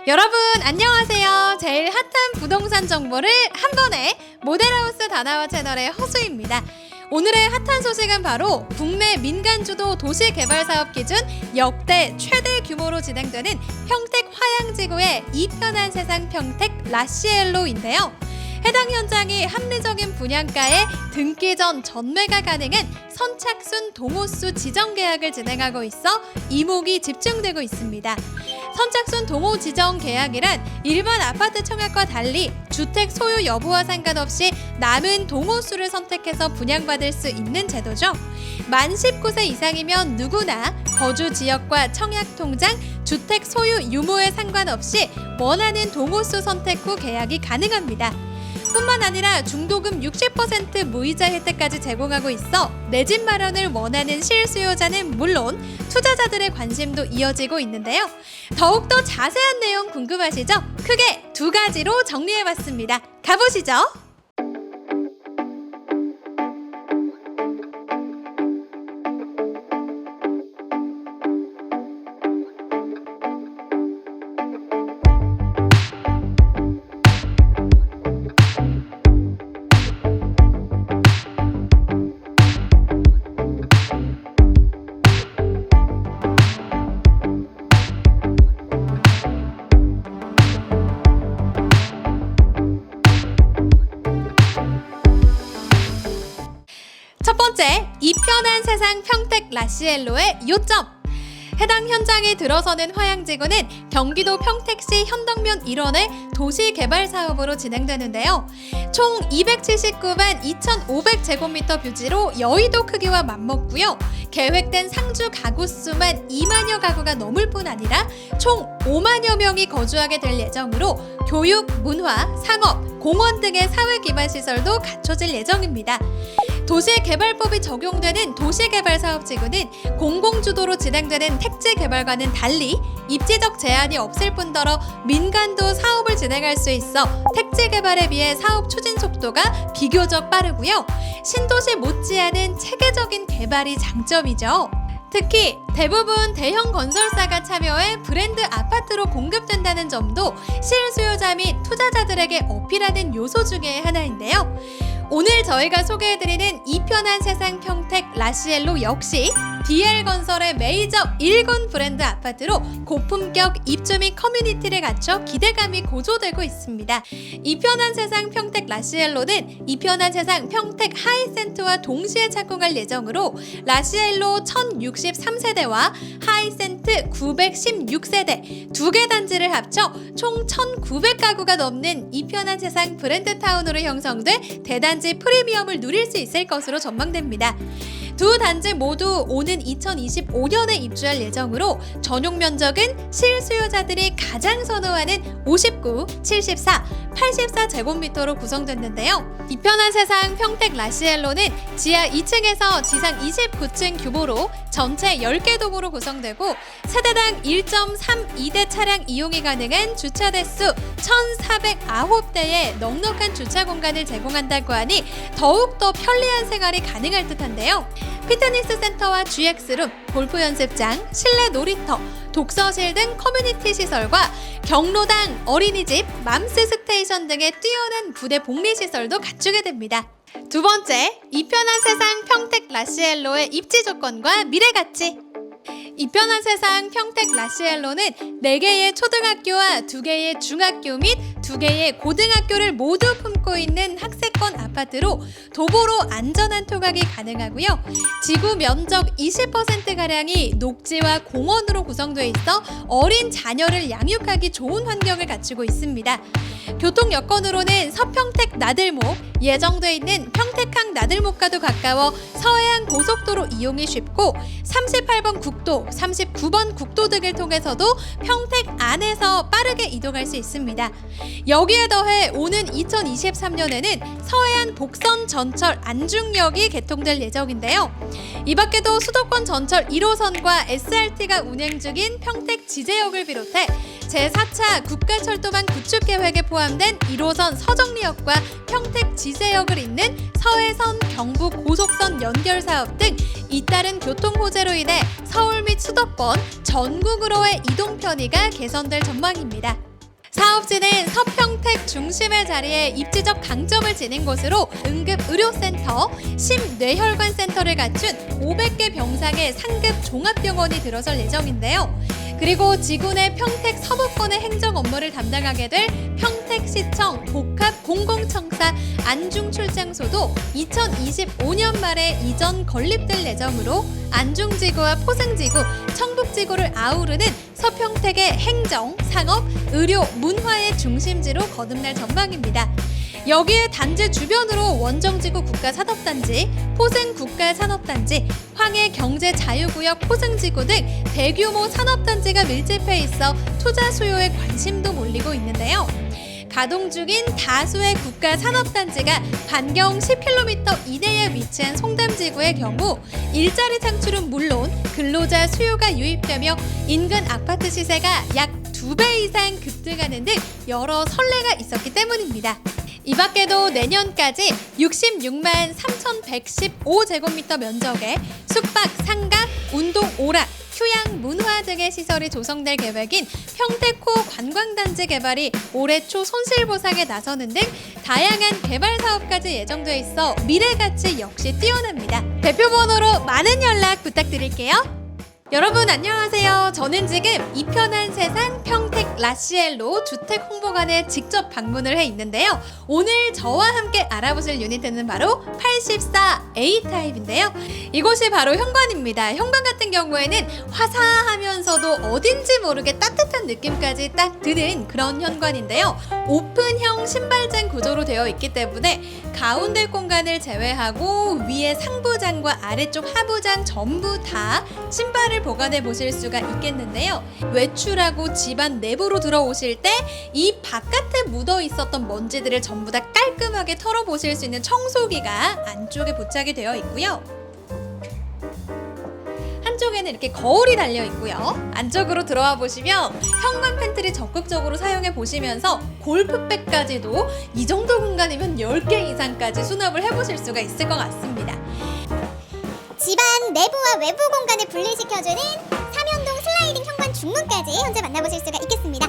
여러분 안녕하세요. 제일 핫한 부동산 정보를 한 번에 모델하우스 다나와 채널의 허수입니다. 오늘의 핫한 소식은 바로 국내 민간주도 도시개발사업 기준 역대 최대 규모로 진행되는 평택 화양지구의 이편한 세상 평택 라시엘로인데요. 해당 현장이 합리적인 분양가에 등기 전 전매가 가능한 선착순 동호수 지정 계약을 진행하고 있어 이목이 집중되고 있습니다. 선착순 동호 지정 계약이란 일반 아파트 청약과 달리 주택 소유 여부와 상관없이 남은 동호수를 선택해서 분양받을 수 있는 제도죠. 만 19세 이상이면 누구나 거주 지역과 청약 통장, 주택 소유 유무에 상관없이 원하는 동호수 선택 후 계약이 가능합니다. 뿐만 아니라 중도금 60% 무이자 혜택까지 제공하고 있어 내 집 마련을 원하는 실수요자는 물론 투자자들의 관심도 이어지고 있는데요. 더욱더 자세한 내용 궁금하시죠? 크게 두 가지로 정리해봤습니다. 가보시죠. 첫 번째, 이편한 세상 평택 라시엘로의 요점. 해당 현장에 들어서는 화양지구는 경기도 평택시 현덕면 1원의 도시개발사업으로 진행되는데요. 총 279만 2,500제곱미터 부지로 여의도 크기와 맞먹고요. 계획된 상주 가구 수만 2만여 가구가 넘을 뿐 아니라 총 5만여 명이 거주하게 될 예정으로 교육, 문화, 상업, 공원 등의 사회기반시설도 갖춰질 예정입니다. 도시개발법이 적용되는 도시개발사업지구는 공공주도로 진행되는 택지개발과는 달리 입지적 제한이 없을 뿐더러 민간도 사업을 진행할 수 있어 택지개발에 비해 사업 추진 속도가 비교적 빠르고요. 신도시 못지않은 체계적인 개발이 장점이죠. 특히 대부분 대형 건설사가 참여해 브랜드 아파트로 공급된다는 점도 실수요자 및 투자자들에게 어필하는 요소 중에 하나인데요. 오늘 저희가 소개해드리는 이편한 세상 평택 라시엘로 역시 DL건설의 메이저 1군 브랜드 아파트로 고품격 입주 및 커뮤니티를 갖춰 기대감이 고조되고 있습니다. 이편한 세상 평택 라시엘로는 이편한 세상 평택 하이센트와 동시에 착공할 예정으로 라시엘로 1063세대와 하이센트 916세대 두 개 단지를 합쳐 총 1900가구가 넘는 이편한 세상 브랜드타운으로 형성돼 대단지 프리미엄을 누릴 수 있을 것으로 전망됩니다. 두 단지 모두 오는 2025년에 입주할 예정으로 전용 면적은 실수요자들이 가장 선호하는 59, 74, 84제곱미터로 구성됐는데요. 이편한 세상 평택 라시엘로는 지하 2층에서 지상 29층 규모로 전체 10개 동으로 구성되고 세대당 1.32대 차량 이용이 가능한 주차 대수 1,409대의 넉넉한 주차 공간을 제공한다고 하니 더욱더 편리한 생활이 가능할 듯한데요. 피트니스 센터와 GX룸, 골프 연습장, 실내 놀이터, 독서실 등 커뮤니티 시설과 경로당, 어린이집, 맘스 스테이션 등의 뛰어난 부대 복리 시설도 갖추게 됩니다. 두 번째, 이편한 세상 평택 라시엘로의 입지 조건과 미래 가치. 이편한 세상 평택 라시엘로는 4개의 초등학교와 2개의 중학교 및 2개의 고등학교를 모두 품고 있는 학세권 아파트로 도보로 안전한 통학이 가능하고요. 지구 면적 20%가량이 녹지와 공원으로 구성되어 있어 어린 자녀를 양육하기 좋은 환경을 갖추고 있습니다. 교통 여건으로는 서평택 나들목, 예정돼 있는 평택항 나들목과도 가까워 서해안 고속도로 이용이 쉽고 38번 국도, 39번 국도 등을 통해서도 평택 안에서 빠르게 이동할 수 있습니다. 여기에 더해 오는 2023년에는 서해안 복선 전철 안중역이 개통될 예정인데요. 이 밖에도 수도권 전철 1호선과 SRT가 운행 중인 평택 지제역을 비롯해 제4차 국가철도망 구축 계획에 포함된 1호선 서정리역과 평택 지제역을 잇는 서해선 경북 고속선 연결 사업 등 잇따른 교통 호재로 인해 서울 및 수도권 전국으로의 이동 편의가 개선될 전망입니다. 사업지는 서평택 중심의 자리에 입지적 강점을 지닌 곳으로 응급의료센터, 심뇌혈관 센터를 갖춘 500개 병상의 상급 종합병원이 들어설 예정인데요. 그리고 지구내 평택 서부권의 행정 업무를 담당하게 될 평택시청 복합공공청사 안중출장소도 2025년 말에 이전 건립될 예정으로 안중지구와 포승지구, 청북지구를 아우르는 서평택의 행정, 상업, 의료, 문화의 중심지로 거듭날 전망입니다. 여기에 단지 주변으로 원정지구 국가산업단지, 포승 국가산업단지, 황해경제자유구역 포승지구 등 대규모 산업단지가 밀집해 있어 투자 수요에 관심도 몰리고 있는데요. 가동 중인 다수의 국가산업단지가 반경 10km 이내에 위치한 송담지구의 경우 일자리 창출은 물론 근로자 수요가 유입되며 인근 아파트 시세가 약 2배 이상 급등하는 등 여러 선례가 있었기 때문입니다. 이 밖에도 내년까지 66만 3,115제곱미터 면적의 숙박, 상가, 운동, 오락, 휴양, 문화 등의 시설이 조성될 계획인 평택호 관광단지 개발이 올해 초 손실보상에 나서는 등 다양한 개발 사업까지 예정돼 있어 미래가치 역시 뛰어납니다. 대표번호로 많은 연락 부탁드릴게요. 여러분 안녕하세요. 저는 지금 이편한 세상 평택 라시엘로 주택 홍보관에 직접 방문을 해 있는데요. 오늘 저와 함께 알아보실 유니트는 바로 84A 타입인데요. 이곳이 바로 현관입니다. 현관 같은 경우에는 화사하면서도 어딘지 모르게 따뜻한 느낌까지 딱 드는 그런 현관인데요. 오픈형 신발장 구조로 되어 있기 때문에 가운데 공간을 제외하고 위에 상부장과 아래쪽 하부장 전부 다 신발을 보관해 보실 수가 있겠는데요. 외출하고 집안 내부로 들어오실 때 이 바깥에 묻어 있었던 먼지들을 전부 다 깔끔하게 털어 보실 수 있는 청소기가 안쪽에 부착이 되어 있고요. 한쪽에는 이렇게 거울이 달려 있고요. 안쪽으로 들어와 보시면 현관 팬트리 적극적으로 사용해 보시면서 골프백까지도 이 정도 공간이면 10개 이상까지 수납을 해 보실 수가 있을 것 같습니다. 집안 내부와 외부 공간을 분리시켜주는 삼연동 슬라이딩 현관 중문까지 현재 만나보실 수가 있겠습니다.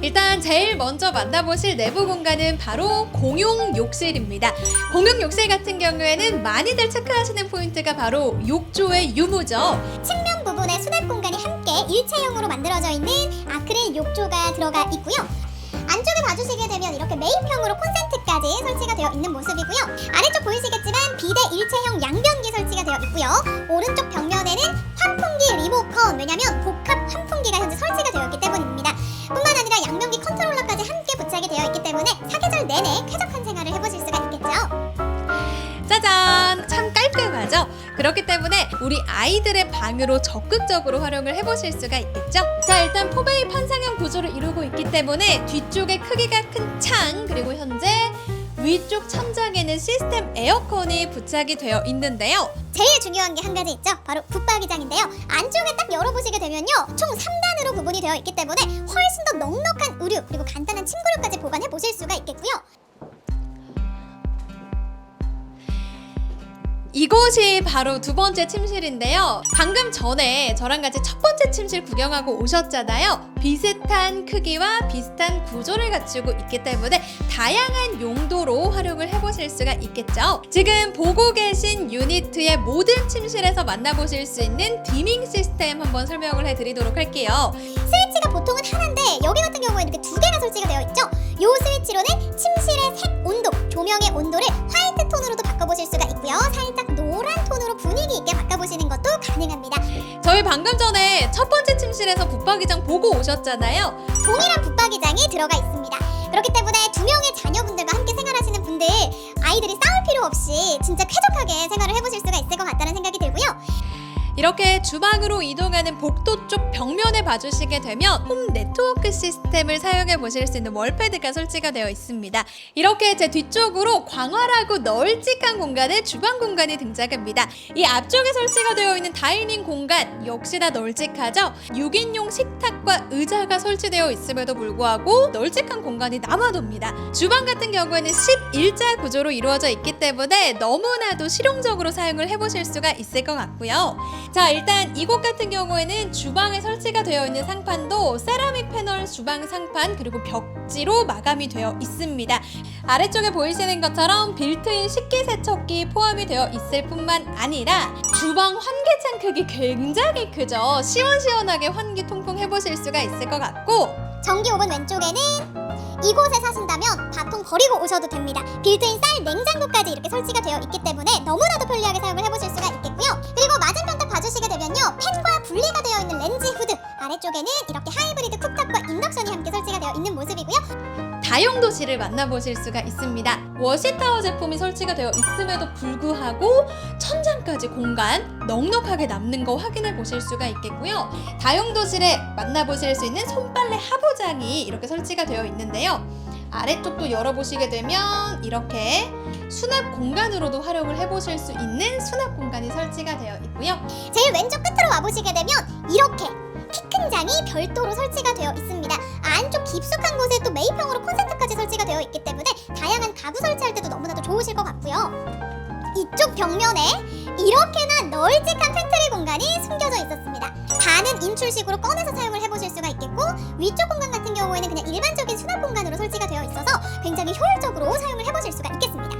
일단 제일 먼저 만나보실 내부 공간은 바로 공용 욕실입니다. 공용 욕실 같은 경우에는 많이들 체크하시는 포인트가 바로 욕조의 유무죠. 측면 부분에 수납 공간이 함께 일체형으로 만들어져 있는 아크릴 욕조가 들어가 있고요. 안쪽을 봐주시게 되면 이렇게 매입형으로 콘센트까지 설치가 되어 있는 모습이고요. 아래쪽 보이시겠지만 비대 일체형 양변기 설치가 되어 있고요. 오른쪽 벽면에는 환풍기 리모컨, 왜냐면 복합 환풍기가 현재 설치가 되어 있기 때문입니다. 뿐만 아니라 양변기 컨트롤러까지 함께 부착이 되어 있기 때문에 사계절 내내 쾌적한 생활을 해보실 수가 있겠죠. 짜잔! 참 깔끔하죠? 그렇기 때문에 우리 아이들의 방으로 적극적으로 활용을 해보실 수가 있겠죠? 자, 일단 포베이 판상형 구조를 이루고 있기 때문에 뒤쪽에 크기가 큰 창, 그리고 현재 위쪽 천장에는 시스템 에어컨이 부착이 되어 있는데요. 제일 중요한 게 한 가지 있죠. 바로 붙박이장인데요. 안쪽에 딱 열어보시게 되면요, 총 3단으로 구분이 되어 있기 때문에 훨씬 더 넉넉한 의류 그리고 간단한 침구류까지 보관해 보실 수가 있겠고요. 이곳이 바로 두 번째 침실인데요. 방금 전에 저랑 같이 첫 번째 침실 구경하고 오셨잖아요. 비슷한 크기와 비슷한 구조를 갖추고 있기 때문에 다양한 용도로 활용을 해보실 수가 있겠죠. 지금 보고 계신 유니트의 모든 침실에서 만나보실 수 있는 디밍 시스템 한번 설명을 해드리도록 할게요. 스위치가 보통은 하나인데 여기 같은 경우에는 이렇게 2개가 설치가 되어 있죠. 이 스위치로는 침실의 색 온도, 조명의 온도를 화이트 톤으로도 바꿔보실 수가 있고요. 살짝 노란 톤으로 분위기 있게 바꿔보시는 것도 가능합니다. 저희 방금 전에 첫 번째 침실에서 붙박이장 보고 오셨잖아요. 동일한 붙박이장이 들어가 있습니다. 그렇기 때문에 2명의 자녀분들과 함께 생활하시는 분들, 아이들이 싸울 필요 없이 진짜 쾌적하게 생활을 해보실 수가 있을 것 같다는 생각이 들고요. 이렇게 주방으로 이동하는 복도 쪽 벽면에 봐주시게 되면 홈 네트워크 시스템을 사용해 보실 수 있는 월패드가 설치가 되어 있습니다. 이렇게 제 뒤쪽으로 광활하고 널찍한 공간의 주방 공간이 등장합니다. 이 앞쪽에 설치가 되어 있는 다이닝 공간 역시나 널찍하죠? 6인용 식탁과 의자가 설치되어 있음에도 불구하고 널찍한 공간이 남아돕니다. 주방 같은 경우에는 11자 구조로 이루어져 있기 때문에 너무나도 실용적으로 사용을 해보실 수가 있을 것 같고요. 자, 일단 이곳 같은 경우에는 주방에 설치가 되어 있는 상판도 세라믹 패널 주방 상판 그리고 벽지로 마감이 되어 있습니다. 아래쪽에 보이시는 것처럼 빌트인 식기세척기 포함이 되어 있을 뿐만 아니라 주방 환기창 크기 굉장히 크죠. 시원시원하게 환기 통풍 해보실 수가 있을 것 같고, 전기 오븐 왼쪽에는 이곳에 사신다면 바통 버리고 오셔도 됩니다. 빌트인 쌀 냉장고까지 이렇게 설치가 되어 있기 때문에 너무나도 편리하게 사용을 해보실 수가 있겠고요. 그리고 맞은편 딱 봐주시게 되면요, 팬과 분리가 되어 있는 렌즈 후드, 아래쪽에는 이렇게 하이브리드 쿡탑과 인덕션이 함께 설치가 되어 있는 모습이고요. 다용도실을 만나보실 수가 있습니다. 워시타워 제품이 설치가 되어 있음에도 불구하고 천장까지 공간 넉넉하게 남는 거 확인해 보실 수가 있겠고요. 다용도실에 만나보실 수 있는 손빨래 하부장이 이렇게 설치가 되어 있는데요. 아래쪽도 열어보시게 되면 이렇게 수납 공간으로도 활용을 해보실 수 있는 수납 공간이 설치가 되어 있고요. 제일 왼쪽 끝으로 와보시게 되면 이렇게 피큰장이 별도로 설치가 되어 있습니다. 안쪽 깊숙한 곳에 또 매입형으로 콘센트까지 설치가 되어 있기 때문에 다양한 가구 설치할 때도 너무나도 좋으실 것 같고요. 이쪽 벽면에 이렇게나 널찍한 팬트리 공간이 숨겨져 있었습니다. 반은 인출식으로 꺼내서 사용을 해보실 수가 있겠고, 위쪽 공간 같은 경우에는 그냥 일반적인 수납 공간으로 설치가 되어 있어서 굉장히 효율적으로 사용을 해보실 수가 있겠습니다.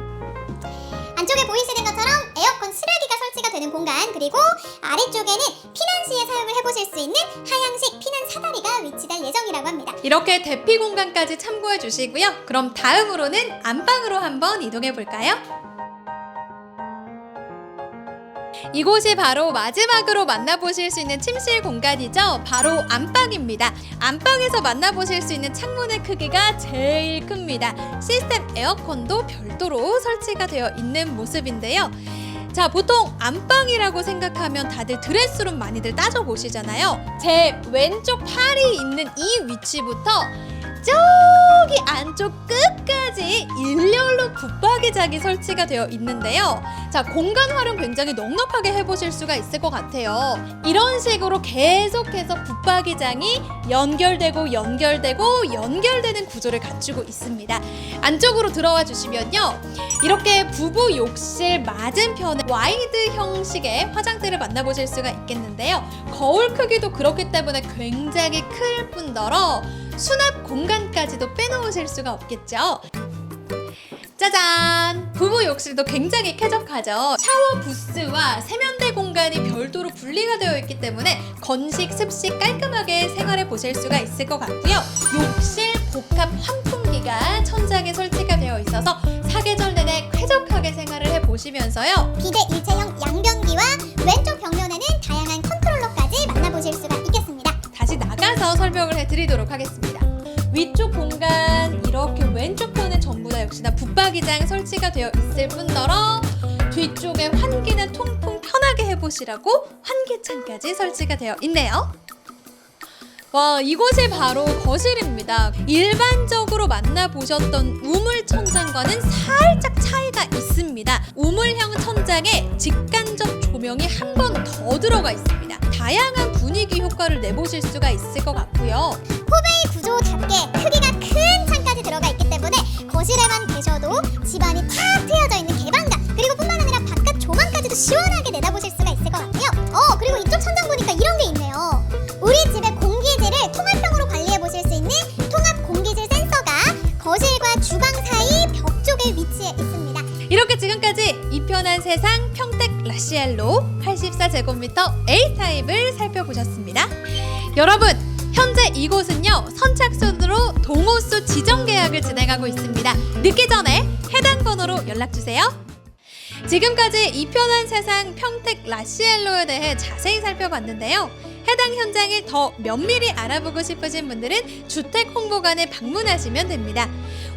안쪽에 보이시는 것처럼 에어컨 실외기가 설치가 되는 공간, 그리고 아래쪽에는 피난 시에 사용을 해보실 수 있는 하향식 피난 사다리가 위치될 예정이라고 합니다. 이렇게 대피 공간까지 참고해 주시고요. 그럼 다음으로는 안방으로 한번 이동해 볼까요? 이곳이 바로 마지막으로 만나보실 수 있는 침실 공간이죠. 바로 안방입니다. 안방에서 만나보실 수 있는 창문의 크기가 제일 큽니다. 시스템 에어컨도 별도로 설치가 되어 있는 모습인데요. 자, 보통 안방이라고 생각하면 다들 드레스룸 많이들 따져보시잖아요. 제 왼쪽 팔이 있는 이 위치부터 저기 안쪽 끝까지 일렬로 붙박이장이 설치가 되어 있는데요. 자, 공간 활용 굉장히 넉넉하게 해보실 수가 있을 것 같아요. 이런 식으로 계속해서 붙박이장이 연결되는 구조를 갖추고 있습니다. 안쪽으로 들어와 주시면요, 이렇게 부부 욕실 맞은편에 와이드 형식의 화장대를 만나보실 수가 있겠는데요. 거울 크기도 그렇기 때문에 굉장히 클 뿐더러 수납 공간까지도 빼놓으실 수가 없겠죠. 짜잔! 부부 욕실도 굉장히 쾌적하죠. 샤워 부스와 세면대 공간이 별도로 분리가 되어 있기 때문에 건식, 습식 깔끔하게 생활해 보실 수가 있을 것 같고요. 욕실 복합 환풍기가 천장에 설치가 되어 있어서 사계절 내내 쾌적하게 생활을 해보시면서요, 비대 일체형 양변기와 왼쪽 벽면에는 다양한 컨트롤러까지 만나보실 수가 있겠습니다. 다시 나가서 설명을 해드리도록 하겠습니다. 위쪽 공간 이렇게 왼쪽 편에 전부 다 역시나 붙박이장 설치가 되어 있을 뿐더러 뒤쪽에 환기는 통풍 편하게 해보시라고 환기창까지 설치가 되어 있네요. 와, 이곳이 바로 거실입니다. 일반적으로 만나보셨던 우물 천장과는 살짝 차이가 있습니다. 우물형 천장에 직간접 조명이 한 번 더 들어가 있습니다. 다양한 분위기 효과를 내보실 수가 있을 것 같고요. 포베이 구조답게 크기가 큰 창까지 들어가 있기 때문에 거실에만 계셔도 집안이 탁 트여져 있는 개방감, 그리고 뿐만 아니라 바깥 조망까지도 시원하게 내다보실 수가 있을 것 같고요. 그리고 이쪽 천장 보니까 이런 게 있네요. 우리 집의 공기질을 통합형으로 관리해 보실 수 있는 통합 공기질 센서가 거실과 주방 사이 벽 쪽에 위치해 있습니다. 이렇게 지금까지 이 편한 세상 평택 라시엘로 84제곱미터 A타입을 살펴보셨습니다. 여러분, 현재 이곳은요, 선착순으로 동호수 지정 계약을 진행하고 있습니다. 늦기 전에 해당 번호로 연락주세요. 지금까지 이 편한 세상 평택 라시엘로에 대해 자세히 살펴봤는데요. 해당 현장을 더 면밀히 알아보고 싶으신 분들은 주택 홍보관에 방문하시면 됩니다.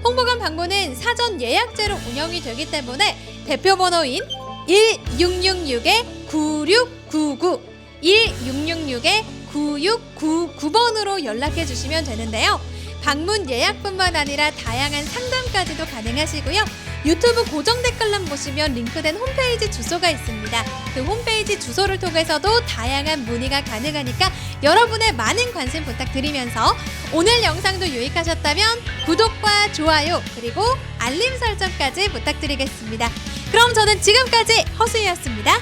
홍보관 방문은 사전 예약제로 운영이 되기 때문에 대표 번호인 1666-9699 1666-9699번으로 연락해 주시면 되는데요. 방문 예약뿐만 아니라 다양한 상담까지도 가능하시고요. 유튜브 고정 댓글란 보시면 링크된 홈페이지 주소가 있습니다. 그 홈페이지 주소를 통해서도 다양한 문의가 가능하니까 여러분의 많은 관심 부탁드리면서 오늘 영상도 유익하셨다면 구독과 좋아요 그리고 알림 설정까지 부탁드리겠습니다. 그럼 저는 지금까지 허수이였습니다.